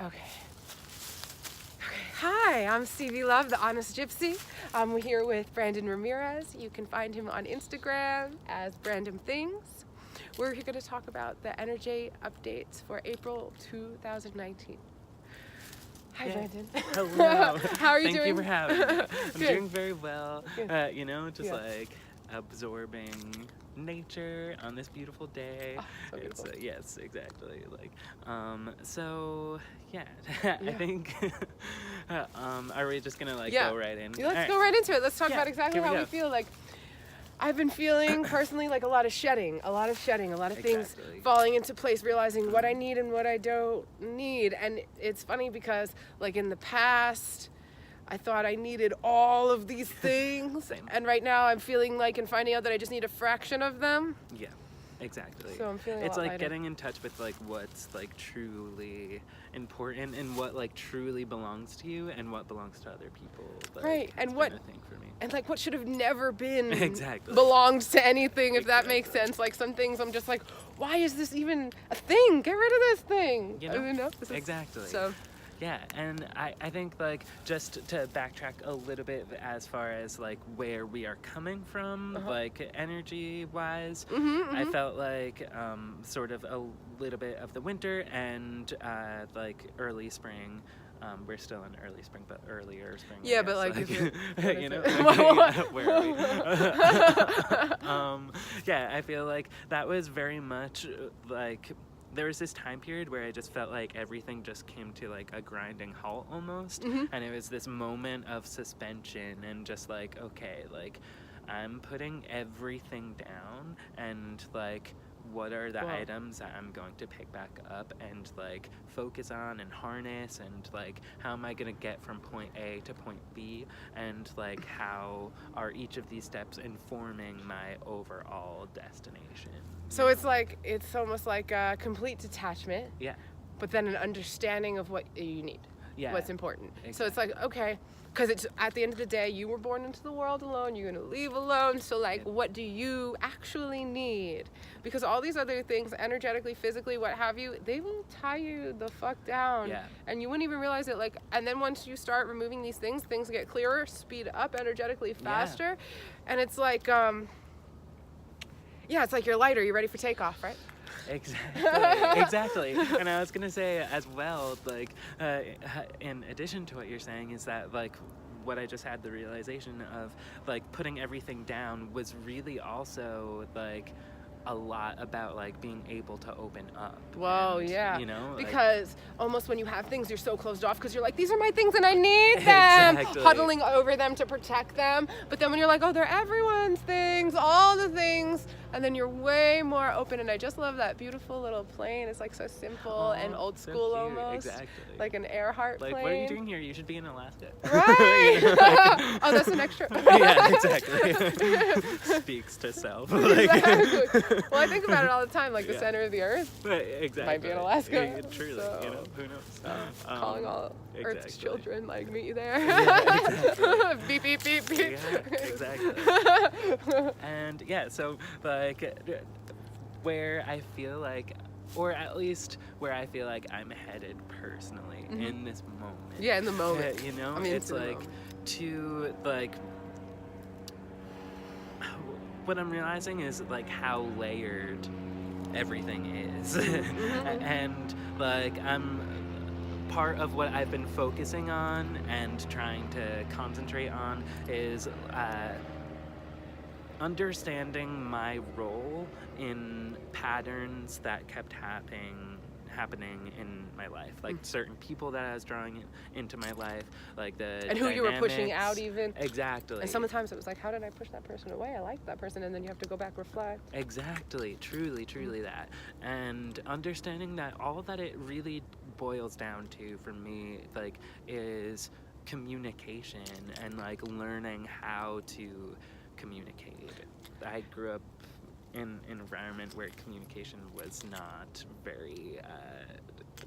Okay. Hi, I'm Stevie Love, the Honest Gypsy. I'm here with Brandon Ramirez. You can find him on Instagram as Brandon Things. We're here going to talk about the Energy updates for April 2019. Hi, Brandon. Hello. How are you Thank doing? you for having me. I'm Good. doing very well. Good. Just Yeah. like absorbing nature on this beautiful day. Oh, so beautiful. Yes, exactly. I Yeah. think. Are we just gonna Yeah. go right in? Let's go right into it. Let's talk Yeah, about exactly here we how we go. feel. Like, I've been feeling personally like a lot of shedding, a lot of things Exactly. falling into place, realizing what I need and what I don't need. And it's funny because like in the past, I thought I needed all of these things. Same. And right now I'm feeling like and finding out that I just need a fraction of them. Yeah. Exactly. So I'm feeling a it's lot like lighter. getting in touch with like what's like truly important and what like truly belongs to you and what belongs to other people. Like, Right, and it's what- been a thing for me. And like what should have never been Exactly. belonged to anything, if that makes Exactly. sense. Like some things I'm just like, why is this even a thing? Get rid of this thing. You know? This is- Exactly. So Yeah, and I think like just to backtrack a little bit as far as like where we are coming from, like energy wise, I felt like sort of a little bit of the winter and like early spring. We're still in early spring, but earlier spring. I Yeah, but, guess, like, if you're- what you is know, it? where are we? Yeah, I feel like that was very much like. There was this time period where I just felt like everything just came to like a grinding halt almost, and it was this moment of suspension and just like, okay, like I'm putting everything down and like what are the Wow. items that I'm going to pick back up and like focus on and harness, and like how am I gonna get from point A to point B, and like how are each of these steps informing my overall destination. So it's like, it's almost like a complete detachment, Yeah. but then an understanding of what you need, Yeah. what's important. So it's like, okay, because it's at the end of the day, you were born into the world alone, you're going to leave alone. So like, Yeah. what do you actually need? Because all these other things, energetically, physically, what have you, they will tie you the fuck down. Yeah. And you wouldn't even realize it. Like, and then once you start removing these things get clearer, speed up energetically faster. And it's like, yeah, it's like you're lighter, you're ready for takeoff, right? Exactly. And I was gonna say as well, like, in addition to what you're saying, is that like what I just had the realization of, like putting everything down was really also like a lot about like being able to open up. Whoa, and, yeah. You know, like, because almost when you have things, you're so closed off because you're like, these are my things and I need them. Exactly. Huddling over them to protect them. But then when you're like, oh, they're everyone's things, all the things. And then you're way more open. And I just love that beautiful little plane. It's like so simple and old so school cute. almost. Exactly. Like an Earhart Like, plane. what are you doing here? You should be in Alaska. Right. You know, like- Oh, that's an extra. Yeah, exactly. Speaks to self. Like, Exactly. Well, I think about it all the time, like the Yeah. center of the earth. Exactly. Might be in Alaska, Yeah, truly, so- you know, who knows? Calling all Earth's exactly. children, like, meet you there. Yeah, exactly. Beep, beep, beep, beep. Yeah, exactly. And yeah, so like where I feel like, or at least where I feel like I'm headed personally in this moment. Yeah, in the moment. You know, I mean, it's into the like moment. to like what I'm realizing is like how layered everything is. And like I'm part of what I've been focusing on and trying to concentrate on is understanding my role in patterns that kept happening in my life, like certain people that I was drawing into my life, like the And who you were pushing dynamics. out even. Exactly. And sometimes it was like, how did I push that person away? I liked that person. And then you have to go back, reflect. Exactly, truly that. And understanding that all that it really boils down to for me, like, is communication and like learning how to communicate. I grew up in an environment where communication was not very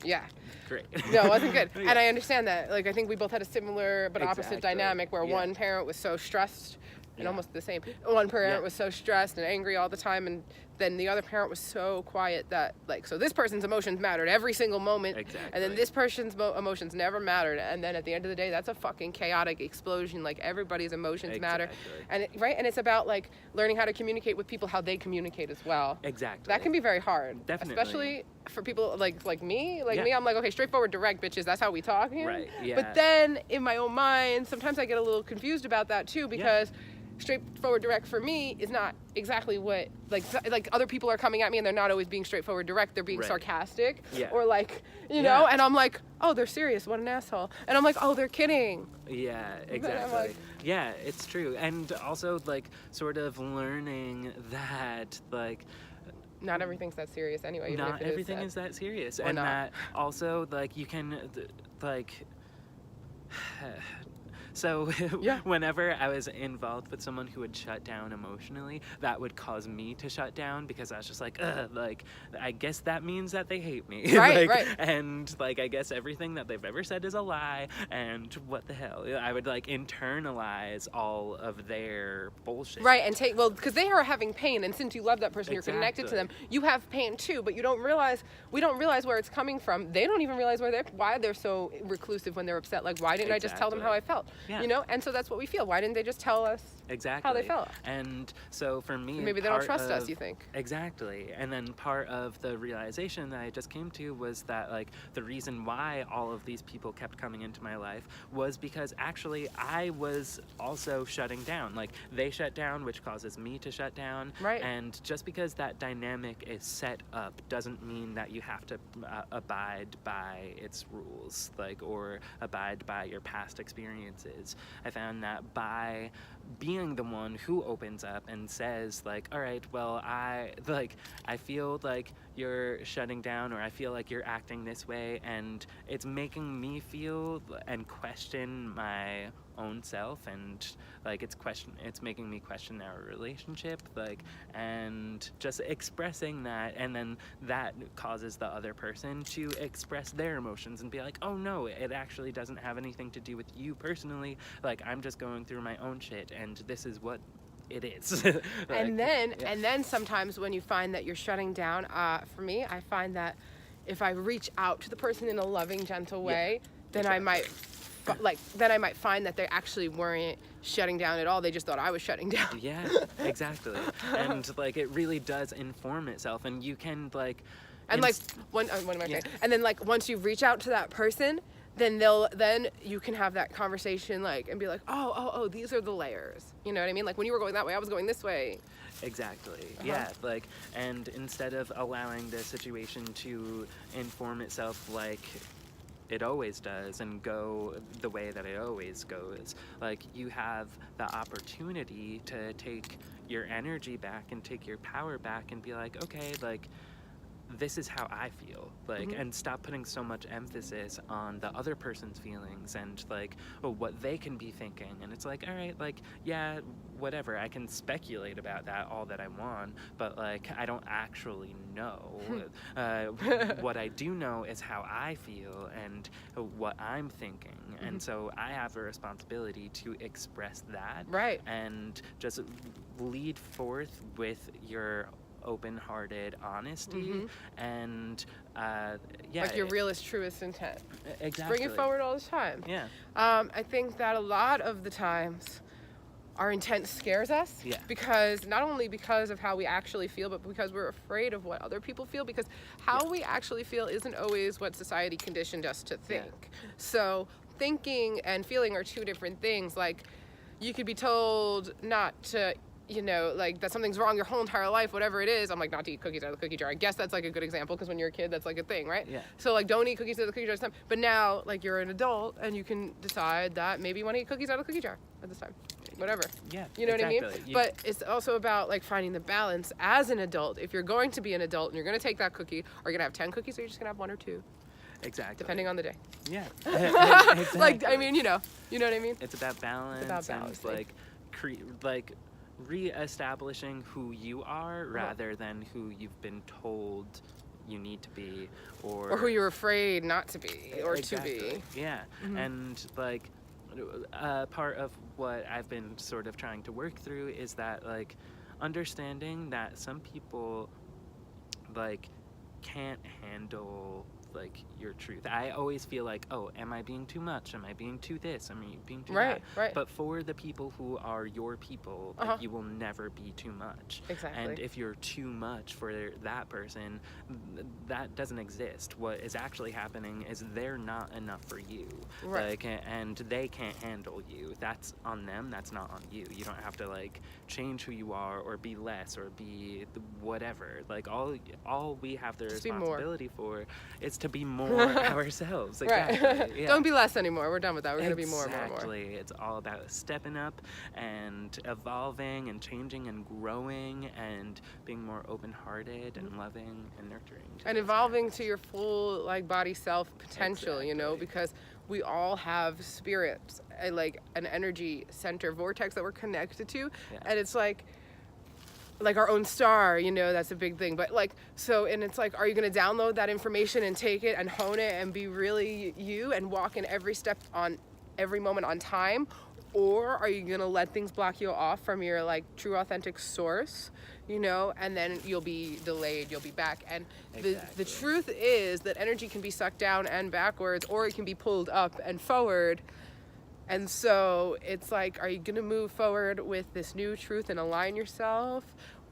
Yeah. great. No, it wasn't good. Yeah. And I understand that. Like, I think we both had a similar but opposite Exactly. dynamic where Yeah. one parent was so stressed and Yeah. almost the same. One parent Yeah. was so stressed and angry all the time and then the other parent was so quiet that, like, so this person's emotions mattered every single moment. Exactly. And then this person's emotions never mattered. And then at the end of the day, that's a fucking chaotic explosion. Like, everybody's emotions matter. And right? And it's about, like, learning how to communicate with people how they communicate as well. Exactly. That can be very hard. Definitely. Especially for people like me. Like Yeah. me, I'm like, okay, straightforward, direct, bitches. That's how we talk here. Right, yeah. But then in my own mind, sometimes I get a little confused about that too, because straightforward direct for me is not exactly what, like other people are coming at me and they're not always being straightforward direct, they're being Right. sarcastic, Yeah. or like, you know, and I'm like, oh, they're serious, what an asshole. And I'm like, oh, they're kidding. Yeah, I'm exactly. like- Yeah, it's true. And also, like, sort of learning that, like, Not everything's that serious anyway. Even not if it everything is is that serious. Or And not. that also, like, you can, like, so Yeah. whenever I was involved with someone who would shut down emotionally, that would cause me to shut down, because I was just like, ugh, like, I guess that means that they hate me. Right, like, right. And, like, I guess everything that they've ever said is a lie, and what the hell? I would, like, internalize all of their bullshit. Right, and take, well, because they are having pain, and since you love that person, you're connected to them, you have pain too, but we don't realize where it's coming from. They don't even realize why they're so reclusive when they're upset. Like, why didn't I just tell them how I felt? Yeah. You know, and so that's what we feel. Why didn't they just tell us Exactly. how they felt? And so for me, Maybe they don't part trust us, of- you think? Exactly. And then part of the realization that I just came to was that, like, the reason why all of these people kept coming into my life was because actually I was also shutting down. Like, they shut down, which causes me to shut down. Right. And just because that dynamic is set up doesn't mean that you have to abide by its rules, like, or abide by your past experiences. I found that by being the one who opens up and says, like, all right, well, I feel like you're shutting down, or I feel like you're acting this way, and it's making me feel and question my own self, and, like, it's making me question our relationship, like, and just expressing that, and then that causes the other person to express their emotions and be like, oh no, it actually doesn't have anything to do with you personally, like, I'm just going through my own shit, and this is what it is. Like, and then sometimes when you find that you're shutting down, for me, I find that if I reach out to the person in a loving, gentle way, then I might find that they actually weren't shutting down at all. They just thought I was shutting down. Yeah, exactly. And, like, it really does inform itself, and you can, like, And like what am I saying? And then, like, once you reach out to that person, then you can have that conversation, like, and be like, oh, these are the layers. You know what I mean? Like, when you were going that way, I was going this way. Exactly. Yeah, like, and instead of allowing the situation to inform itself like it always does and go the way that it always goes, like, you have the opportunity to take your energy back and take your power back and be like, okay, like, this is how I feel, like, and stop putting so much emphasis on the other person's feelings and, like, what they can be thinking. And it's like, all right, like, yeah, whatever, I can speculate about that all that I want, but, like, I don't actually know. What I do know is how I feel and what I'm thinking, and so I have a responsibility to express that, Right. and just lead forth with your open-hearted honesty and Like your realest, truest intent. exactly. Bring it forward all the time. Yeah. I think that a lot of the times our intent scares us, Yeah. because not only because of how we actually feel, but because we're afraid of what other people feel, because how we actually feel isn't always what society conditioned us to think. So thinking and feeling are two different things. Like, you could be told not to, you know, like, that something's wrong your whole entire life, whatever it is. I'm like, not to eat cookies out of the cookie jar. I guess that's, like, a good example, because when you're a kid, that's, like, a thing, right? Yeah. So, like, don't eat cookies out of the cookie jar this time. But now, like, you're an adult, and you can decide that maybe you want to eat cookies out of the cookie jar at this time. Whatever. Yeah. You know what I mean? exactly. But it's also about, like, finding the balance as an adult. If you're going to be an adult and you're going to take that cookie, are you going to have 10 cookies, or are you just going to have 1 or 2? Exactly. Depending on the day. Yeah. Like, I mean, you know what I mean? It's about balance. It's about balancing. And, like, re-establishing who you are rather than who you've been told you need to be, or Or who you're afraid not to be, or exactly. to be. Yeah. And, like, part of what I've been sort of trying to work through is that, like, understanding that some people like can't handle like your truth. I always feel like, oh, am I being too much? Am I being too this? Am I being too Right, that? right. But for the people who are your people, like, you will never be too much. Exactly. And if you're too much for that person, that doesn't exist. What is actually happening is they're not enough for you. Right. Like, and they can't handle you. That's on them. That's not on you. You don't have to like change who you are or be less or be whatever. Like all we have the Just be more. responsibility for is to be more ourselves. Right. Exactly. Yeah. Don't be less anymore. We're done with that. We're going to be more, more, more. Exactly. It's all about stepping up and evolving and changing and growing and being more open-hearted and loving and nurturing. And evolving to your full like body self potential, you know, Exactly. because we all have spirits, like an energy center vortex that we're connected to. Yeah. And it's like our own star, you know, that's a big thing. But like, so, and it's like, are you going to download that information and take it and hone it and be really you and walk in every step on every moment on time? Or are you going to let things block you off from your like true authentic source, you know, and then you'll be delayed, you'll be back. And the Exactly. truth is that energy can be sucked down and backwards, or it can be pulled up and forward. And so it's like, are you going to move forward with this new truth and align yourself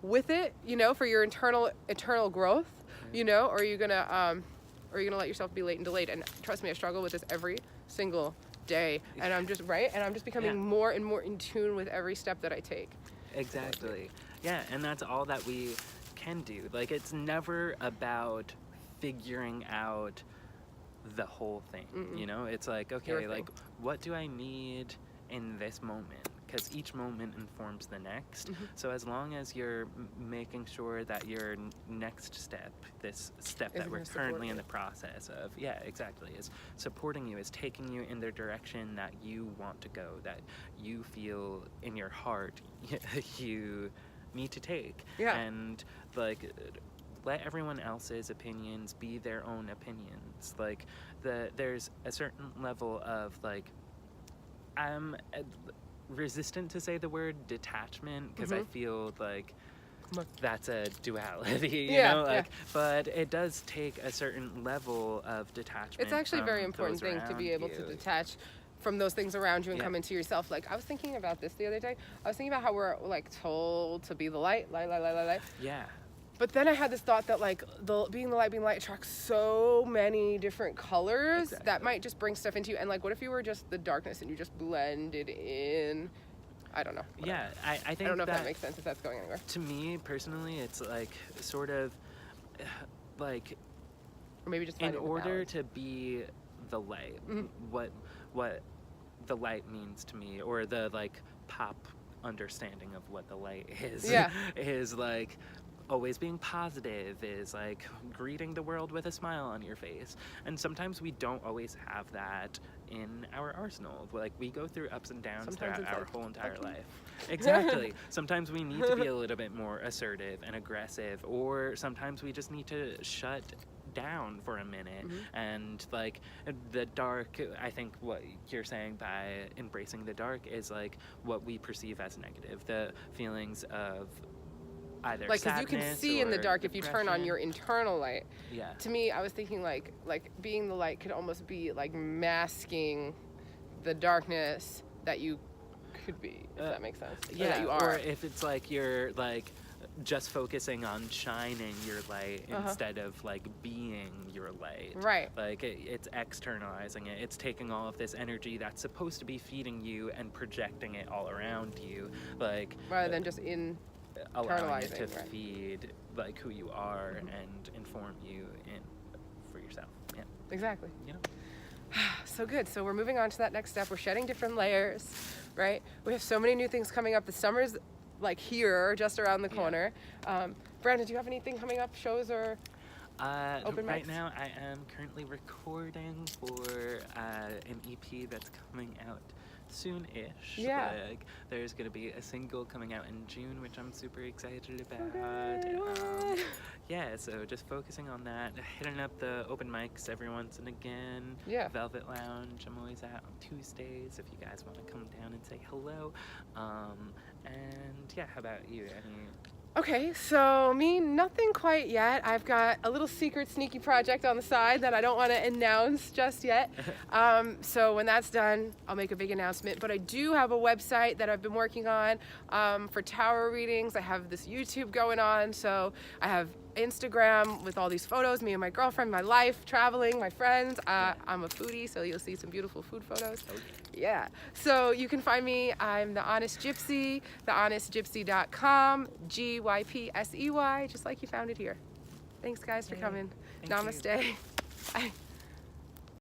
with it, you know, for your eternal growth, you know, or are you going to let yourself be late and delayed? And trust me, I struggle with this every single day. And I'm just becoming more and more in tune with every step that I take. Exactly. Yeah, and that's all that we can do. Like, it's never about figuring out the whole thing, you know? It's like, okay, Your thing. like, what do I need in this moment? Because each moment informs the next. So as long as you're making sure that your next step, this step Is that we're gonna support currently in you. the process of, yeah, exactly, is supporting you, is taking you in the direction that you want to go, that you feel in your heart you need to take. Yeah. And like, let everyone else's opinions be their own opinions. Like, there's a certain level of like, I'm resistant to say the word detachment because I feel like that's a duality, you Yeah, know, like, yeah. but it does take a certain level of detachment. It's actually a very from important those thing to be around able to you. detach from those things around you and Yeah. come into yourself. Like, I was thinking about this the other day. I was thinking about how we're like told to be the light. Yeah. But then I had this thought that like being the light attracts so many different colors that Exactly. might just bring stuff into you. And like, what if you were just the darkness and you just blended in? I don't know. Yeah, I think I don't know if that makes sense, if that's going anywhere. To me personally, it's like sort of like, Or maybe just in finding the order balance. to be the light, Mhm. what the light means to me, or the like pop understanding of what the light is, Yeah. is like always being positive, is like greeting the world with a smile on your face. And sometimes we don't always have that in our arsenal. Like, we go through ups and downs Sometimes throughout it's our like, whole entire "Fuck you." life. Exactly. Sometimes we need to be a little bit more assertive and aggressive, or sometimes we just need to shut down for a minute. And like, the dark, I think what you're saying by embracing the dark is like what we perceive as negative, the feelings of either Like, because you can sadness see in the or dark if you turn on depression. your internal light. Yeah. To me, I was thinking like being the light could almost be like masking the darkness that you could be, if that makes sense. Or Yeah, that you or are. if it's like you're like just focusing on shining your light instead of like being your light. Right. Like, it's externalizing it. It's taking all of this energy that's supposed to be feeding you and projecting it all around you, like Rather than just in. allowing it to internalizing, right. feed like who you are and inform you for yourself. Yeah. Exactly. You know. So good. So we're moving on to that next step. We're shedding different layers, right? We have so many new things coming up. The summer's like here, just around the Yeah. corner. Brandon, do you have anything coming up, shows or? Open Right mics? now, I am currently recording for an EP that's coming out soon-ish. Yeah. Like, there's gonna be a single coming out in June, which I'm super excited about. What? Yeah, so just focusing on that, hitting up the open mics every once and again. Yeah. Velvet Lounge, I'm always at on Tuesdays if you guys want to come down and say hello. And yeah, how about you? Any? Okay, so me, nothing quite yet. I've got a little secret sneaky project on the side that I don't want to announce just yet. So when that's done, I'll make a big announcement. But I do have a website that I've been working on for tarot readings. I have this YouTube going on. So I have Instagram with all these photos, me and my girlfriend, my life, traveling, my friends. I'm a foodie, so you'll see some beautiful food photos. Oh, Yeah, so you can find me. I'm The Honest Gypsy, thehonestgypsy.com, GYPSEY, just like you found it here. Thanks, guys, for Yay. coming. Thank you. Namaste. Bye.